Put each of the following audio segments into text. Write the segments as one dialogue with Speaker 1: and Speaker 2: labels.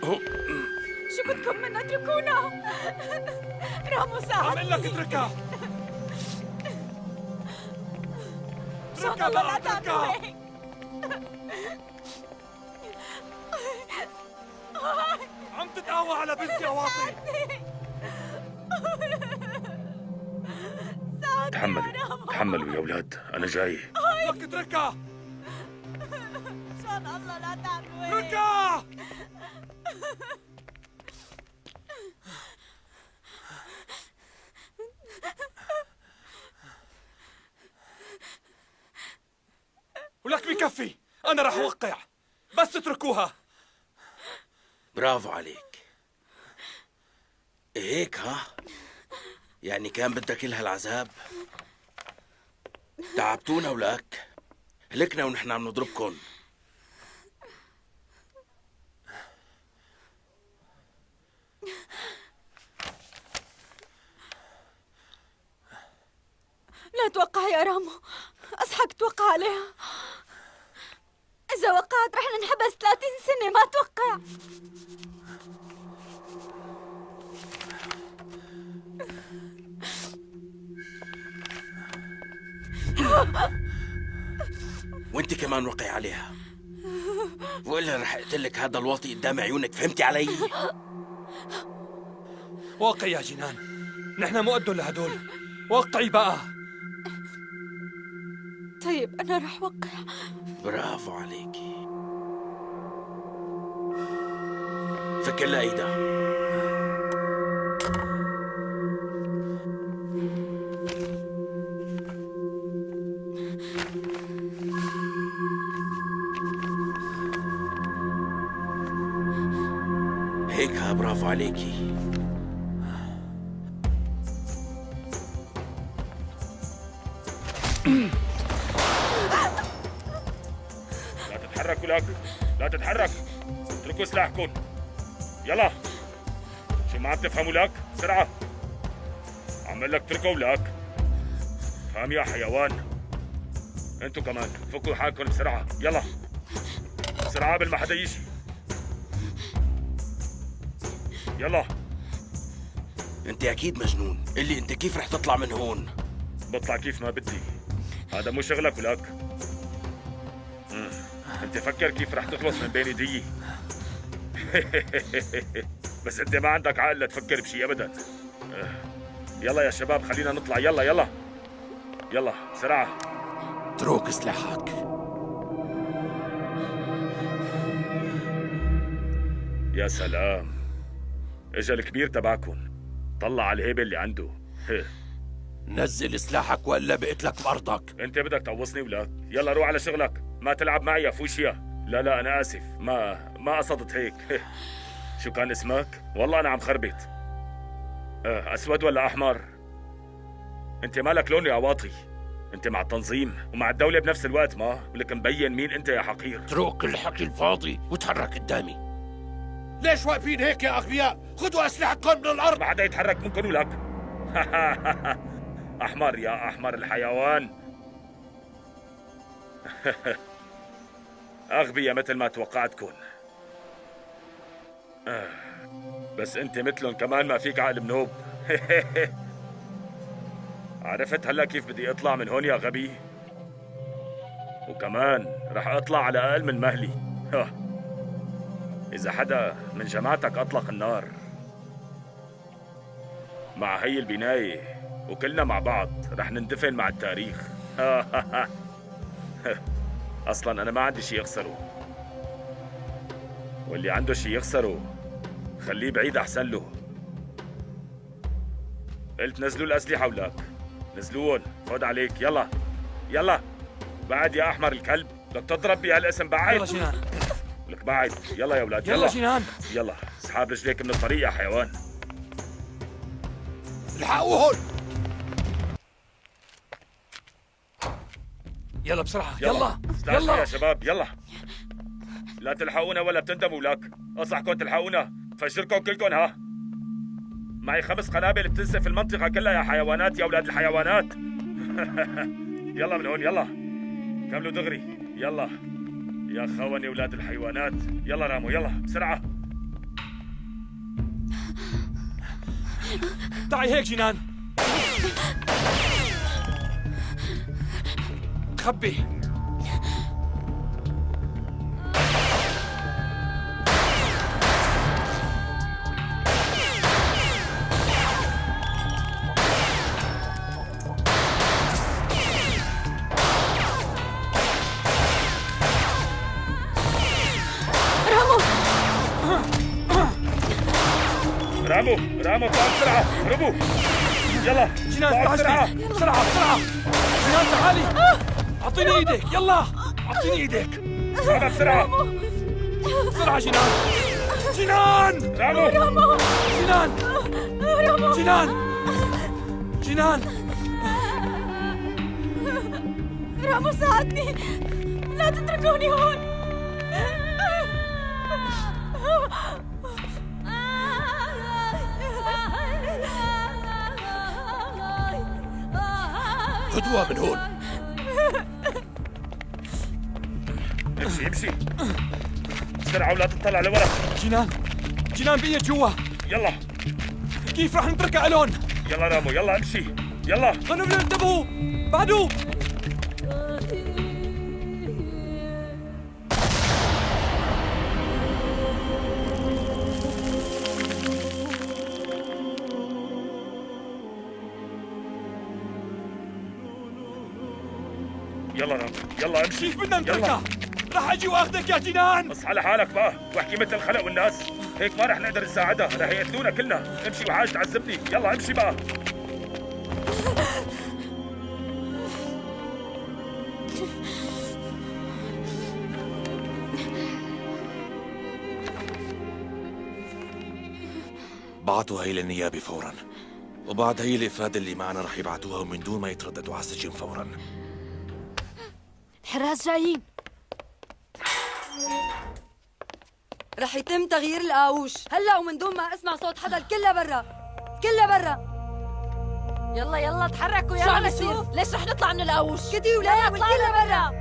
Speaker 1: شو بدكم منا؟ اتركونا. رامو ساعدني.
Speaker 2: عم لك اتركها.
Speaker 1: شان الله لا تعملوا هيك.
Speaker 2: عم تتقاوى على بنتي عواطي.
Speaker 3: تحملوا يا اولاد، انا جاي.
Speaker 2: لك اتركها.
Speaker 1: شان الله لا تعملوا هيك.
Speaker 2: اتركها. ولك بكفي، أنا رح أوقع، بس اتركوها.
Speaker 4: برافو عليك. هيك ها؟ يعني كان بدك كل هالعذاب؟ تعبتونا ولك؟ هلكنا ونحن عم نضربكن.
Speaker 1: لا توقع يا رامو، أصحك توقع عليها. إذا وقعت رح ننحبس 30 سنة، ما توقع.
Speaker 4: وانت كمان وقعي عليها، وإلا رح اقتلك هذا الواطي قدام عيونك، فهمتي علي؟
Speaker 2: وقعي يا جنان، نحن مو قدهم لهدول، وقعي بقى.
Speaker 1: طيب أنا رح وقع.
Speaker 4: برافو عليكي. فكر لها ايدها. هيك ها، برافو عليكي.
Speaker 3: لا تتحركوا لك، لا تتحرك، اتركوا سلاحكم. يلا، شو ما عم تفهموا لك؟ بسرعة عم لك اتركوا لك. فهم يا حيوان. انتوا كمان فكوا حالكم بسرعة، يلا بسرعة قبل ما حدا يجي. يلا.
Speaker 4: انت اكيد مجنون، قل لي انت كيف رح تطلع من هون؟
Speaker 3: بطلع كيف ما بدي، هذا مو شغلك ولك. انت فكر كيف رح تخلص من بين ايدي. بس انت ما عندك عقل لتفكر بشي ابدا. يلا يا شباب خلينا نطلع، يلا يلا يلا بسرعة.
Speaker 4: اترك سلاحك.
Speaker 3: يا سلام، اجا الكبير تبعكن، طلع على الهيبة اللي عنده.
Speaker 4: نزل سلاحك والا بقتلك بارضك.
Speaker 3: انت بدك تقوصني ولا؟ يلا روح على شغلك، ما تلعب معي يا فوشيا. لا لا انا اسف، ما قصدت هيك. شو كان اسمك؟ والله انا عم خربط. اسود ولا احمر؟ انت مالك لون يا واطي؟ انت مع التنظيم ومع الدولة بنفس الوقت، ما ولك مبين مين انت يا حقير.
Speaker 4: اترك الحكي الفاضي وتحرك قدامي.
Speaker 5: ليش واقفين هيك يا أغبياء؟ خذوا أسلحتكم من الأرض.
Speaker 3: ما حدا يتحرك منكم ولك. احمر يا احمر الحيوان. اغبياء مثل ما توقعتكن. بس انت مثلهم كمان ما فيك عقل منوب. عرفت هلا كيف بدي اطلع من هون يا غبي؟ وكمان رح اطلع على اقل من مهلي. اذا حدا من جماعتك اطلق النار مع هي البناية وكلنا مع بعض رح نندفن مع التاريخ. اصلا انا ما عندي شي يخسره، واللي عنده شي يخسره خليه بعيد احسن له. قلت نزلوا الاسلحة ولك، نزلوهم، خد عليك. يلا يلا بعد يا احمر الكلب، بدك تضرب بهالاسم بعد.
Speaker 2: يلا جنان،
Speaker 3: لك بعد. يلا يا اولاد
Speaker 2: يلا جنان،
Speaker 3: يلا اسحاب رجليك من الطريق يا حيوان.
Speaker 5: الحقوهن.
Speaker 2: يلا بسرعة، يلا
Speaker 3: استعجلوا
Speaker 2: يلا
Speaker 3: يا شباب، يلا لا تلحقونا ولا بتندموا لك. انصحكم تلحقونا فجركم كلكم. ها معي 5 قنابل بتنسف المنطقة كلها يا حيوانات، يا اولاد الحيوانات. يلا من هون، يلا كملوا دغري، يلا يا خواني اولاد الحيوانات. يلا رامو يلا بسرعة.
Speaker 2: تعي هيك جنان. خبي.
Speaker 3: رامو رامو تعال بسرعة هربوا يلا
Speaker 2: جنان
Speaker 3: تعال
Speaker 2: استعجلي. بسرعة بسرعة. جنان تعالي. أعطيني إيدك يلا. أعطيني إيدك.
Speaker 3: تعال بسرعة
Speaker 2: بسرعة جنان. جنان.
Speaker 3: رامو
Speaker 2: جنان. جنان. جنان.
Speaker 1: رامو ساعدني، لا تتركوني هون.
Speaker 5: خذوها من هون.
Speaker 3: امشي امشي بسرعة ولا تطلع لورا.
Speaker 2: جنان. جنان بقيت جوا.
Speaker 3: يلا
Speaker 2: كيف رح نتركها ألون؟
Speaker 3: يلا رامو يلا امشي يلا.
Speaker 2: غنم انتبهوا. بعدوا.
Speaker 3: يلا رامو يلا امشي.
Speaker 2: كيف بدنا
Speaker 3: يلا
Speaker 2: نتركها؟ رح أجي وأخذك يا جنان.
Speaker 3: اصحى لحالك بقى واحكي مثل الخلق والناس، هيك ما رح نقدر نساعدها، رح يقتلونا كلنا. امشي وعاش تعذبني. يلا امشي بقى.
Speaker 5: بعتوا هي للنيابة فورا، وبعد هي الإفادة اللي معنا رح يبعتوها من دون ما يترددوا على السجن فورا.
Speaker 1: الحراس جايين.
Speaker 6: رح يتم تغيير القاووش هلا ومن دون ما اسمع صوت حدا. الكل برا، كل برا.
Speaker 1: يلا يلا تحركوا.
Speaker 6: شو
Speaker 1: يلا
Speaker 6: عم
Speaker 1: نشوف
Speaker 6: يصير؟
Speaker 1: ليش رح نطلع من القاوش.
Speaker 6: كدي ولا والكل برا.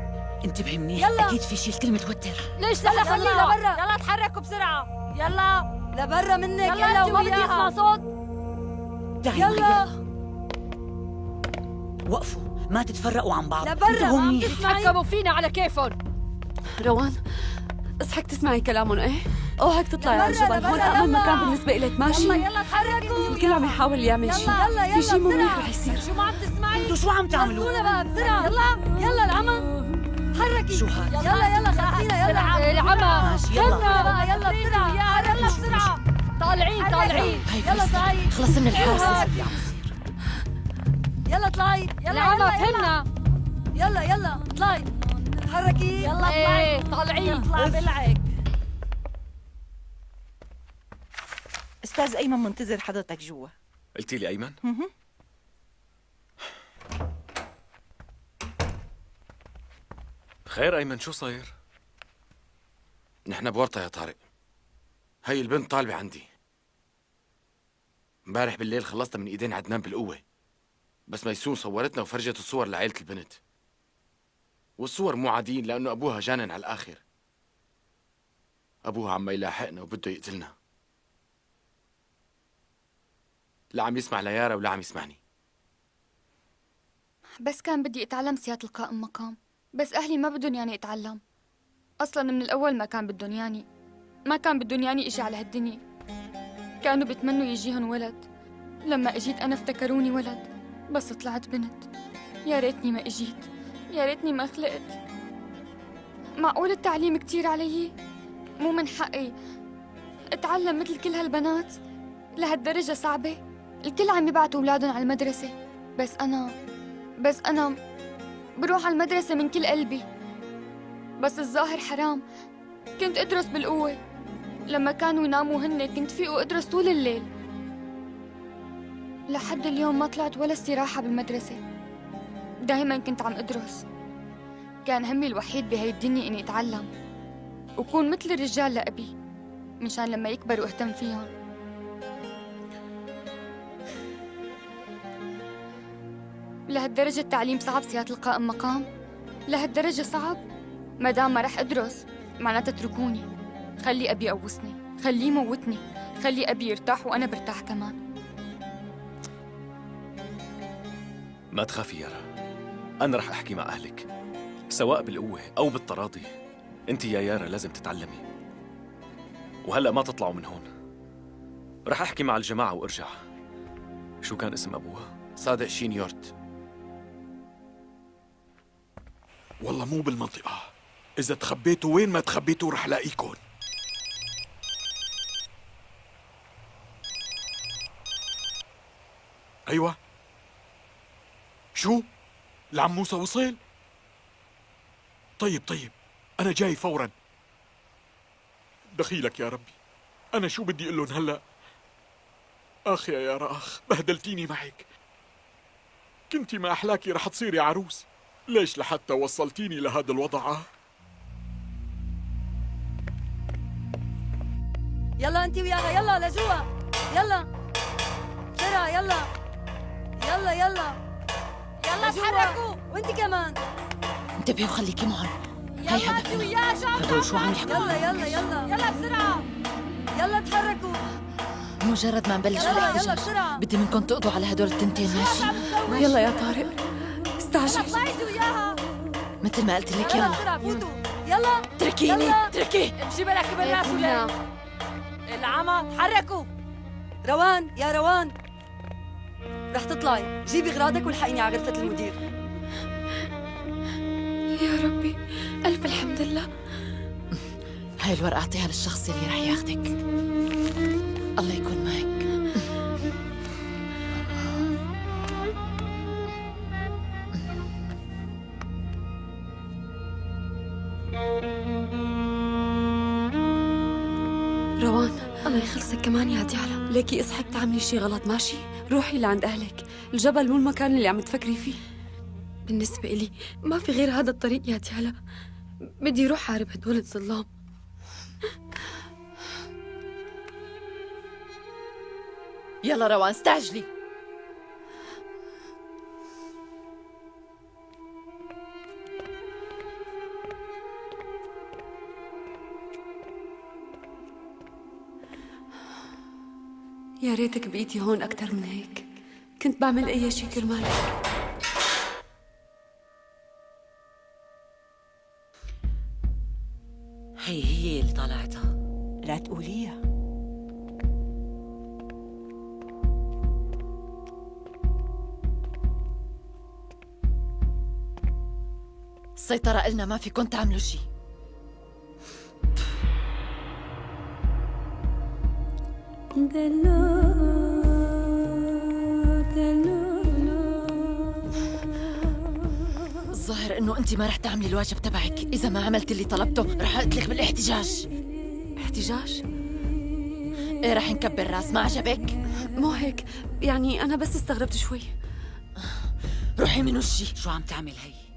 Speaker 7: انتبهي منيح،
Speaker 6: يلا.
Speaker 7: اكيد في شيء الكل متوتر.
Speaker 1: ليش
Speaker 6: يلا
Speaker 1: خليه
Speaker 6: خليه لبرا.
Speaker 1: يلا تحركوا بسرعة. يلا
Speaker 6: لبرا منك
Speaker 1: يلا
Speaker 6: يلا
Speaker 1: انتوا
Speaker 6: وما بدي
Speaker 1: وياها.
Speaker 6: اسمع صوت.
Speaker 7: تعي معي،
Speaker 6: يلا
Speaker 7: وقفوا ما تتفرقوا عن بعض.
Speaker 6: لبرا.
Speaker 7: انتبهوا
Speaker 6: ما عم
Speaker 7: منيح.
Speaker 6: تسمعي.
Speaker 1: يتحكموا فينا على كيفهم.
Speaker 8: روان اصحك تسمعي كلامهم. ايه اوعك تطلعي على
Speaker 6: لبرا،
Speaker 8: الجبل،
Speaker 6: لبرا،
Speaker 8: هون امن
Speaker 6: يلا.
Speaker 8: مكان بالنسبه إلك. ماشي
Speaker 6: يلا يلا تحركوا.
Speaker 8: الكل عم يحاول يعمل شيء.
Speaker 6: يلا يلا
Speaker 8: في شيء مو منيح
Speaker 6: بسرعة.
Speaker 8: رح يصير.
Speaker 6: شو ما عم تسمعي؟
Speaker 7: انتوا شو عم تعملوا؟
Speaker 6: خلصونا بقى بسرعة. يلا يلا العمى. حركي.
Speaker 7: شو هاد؟
Speaker 6: يلا يلا خلصينا يلا.
Speaker 1: العمى.
Speaker 7: ماشي يلا.
Speaker 6: بقى يلا بسرعة. يلا بسرعة.
Speaker 1: طالعين طالعين.
Speaker 7: هاي
Speaker 6: يلا
Speaker 7: فلسطين.
Speaker 6: طلعي.
Speaker 7: خلص من الحرس
Speaker 6: يلا.
Speaker 7: اللي عم يصير.
Speaker 6: يلا اطلعي. يلا
Speaker 1: العمى
Speaker 6: يلا
Speaker 1: فهمنا.
Speaker 6: يلا يلا اطلعي. حركي.
Speaker 1: يلا اطلعي. طالعين.
Speaker 6: اطلع بلعك.
Speaker 7: استاذ ايمن منتظر حضرتك جوا.
Speaker 2: قلتي لي أيمن؟ خير أيمن شو صاير؟
Speaker 5: نحن بورطة يا طارق. هي البنت طالبة عندي. امبارح بالليل خلصتها من ايدين عدنان بالقوة، بس ميسون صورتنا وفرجت الصور لعائلة البنت، والصور مو عاديين لأنه أبوها جانن على الآخر. أبوها عم يلاحقنا وبده يقتلنا، لا عم يسمع ليارا ولا عم يسمعني.
Speaker 9: بس كان بدي اتعلم سيادة القائم مقام، بس اهلي ما بدهم يعني اتعلم. اصلا من الاول ما كان بدهم يعني، ما كان بدهم يعني اجي على هالدنيا. كانوا بيتمنوا يجيهم ولد، لما اجيت انا افتكروني ولد، بس طلعت بنت. يا ريتني ما اجيت، يا ريتني ما خلقت. معقول التعليم كتير علي؟ مو من حقي اتعلم مثل كل هالبنات؟ لهالدرجة صعبة؟ الكل عم يبعتوا اولادهم على المدرسة، بس أنا بروح على المدرسة من كل قلبي. بس الظاهر حرام، كنت أدرس بالقوة. لما كانوا يناموا هن كنت فيق وأدرس طول الليل. لحد اليوم ما طلعت ولا استراحة بالمدرسة، دايما كنت عم أدرس. كان همي الوحيد بهاي الدنيا إني أتعلم وكون مثل الرجال لأبي، مشان لما يكبروا أهتم فيهم. لهالدرجة التعليم صعب سيادة القائم مقام؟ لهالدرجة صعب؟ ما دام ما رح أدرس معناتها اتركوني. خلي أبي يقوصني، خليه يموتني، خلي أبي يرتاح وأنا برتاح كمان.
Speaker 2: ما تخافي يارا، أنا رح أحكي مع أهلك، سواء بالقوة أو بالتراضي. أنت يا يارا لازم تتعلمي، وهلأ ما تطلعوا من هون. رح أحكي مع الجماعة وأرجع. شو كان اسم أبوها؟
Speaker 5: صادق شين يورت.
Speaker 10: والله مو بالمنطقة، إذا تخبيتوا وين ما تخبيتوا رح لاقيكن. أيوة. شو؟ العم موسى وصل؟ طيب أنا جاي فورا. دخيلك يا ربي، أنا شو بدي أقول لهم هلأ؟ آخ يا يارا آخ، بهدلتيني معك. كنتي ما أحلاكي رح تصيري عروس، ليش لحتى وصلتيني لهذا الوضع؟
Speaker 6: يلا انت وياها، يلا لجوا، يلا بسرعة، يلا يلا يلا
Speaker 1: يلا
Speaker 6: لجوا.
Speaker 1: تحركوا.
Speaker 6: وانت كمان
Speaker 7: انتبهوا خليكي معهم. هي
Speaker 1: يلا انت
Speaker 7: هدفنا.
Speaker 1: وياها، شو عم
Speaker 7: هدول شو عم يحكوا؟
Speaker 6: يلا
Speaker 1: يلا بسرعة.
Speaker 6: يلا تحركوا،
Speaker 7: مجرد ما نبلش
Speaker 6: يلا
Speaker 7: بالاحتجاج
Speaker 6: بسرعة.
Speaker 7: بدي منكم تقضوا على هدول التنتين، ماشي؟
Speaker 8: يلا يا طارق، استعجل.
Speaker 1: اطلعي انت وياها.
Speaker 7: مثل ما قلت لك
Speaker 6: يلا
Speaker 7: يلا.
Speaker 6: بسرعة فوتوا، يلا
Speaker 7: اتركيني
Speaker 6: يلا.
Speaker 7: اتركي.
Speaker 1: امشي بالك بالناس ولا العمى. تحركوا.
Speaker 6: روان يا روان، رح تطلعي، جيبي اغراضك والحقيني على غرفة المدير.
Speaker 8: يا ربي، ألف الحمد لله.
Speaker 7: هاي الورقة اعطيها للشخص اللي رح ياخدك. الله يكون معك.
Speaker 8: روان، الله يخلصك كمان يا ديالا. ليكي اصحك تعملي شي غلط، ماشي؟ روحي لعند أهلك، الجبل مو المكان اللي عم تفكري فيه. بالنسبة إلي ما في غير هذا الطريق يا ديالا. بدي روح حارب هدول الظلام.
Speaker 7: يلا روان استعجلي.
Speaker 8: يا ريتك بقيتي هون أكتر من هيك، كنت بعمل أي شي كرمالك.
Speaker 7: هي اللي طلعتها.
Speaker 11: لا تقوليها.
Speaker 7: السيطرة إلنا، ما فيكم تعملوا شي. الظاهر إنه أنت ما رح تعملي الواجب تبعك. إذا ما عملت اللي طلبته رح أقتلك بالاحتجاج.
Speaker 8: احتجاج؟
Speaker 7: إيه، رح نكبر راس. ما عجبك؟
Speaker 8: مو هيك، يعني أنا بس استغربت شوي.
Speaker 7: روحي من وشي. شو عم تعمل هي؟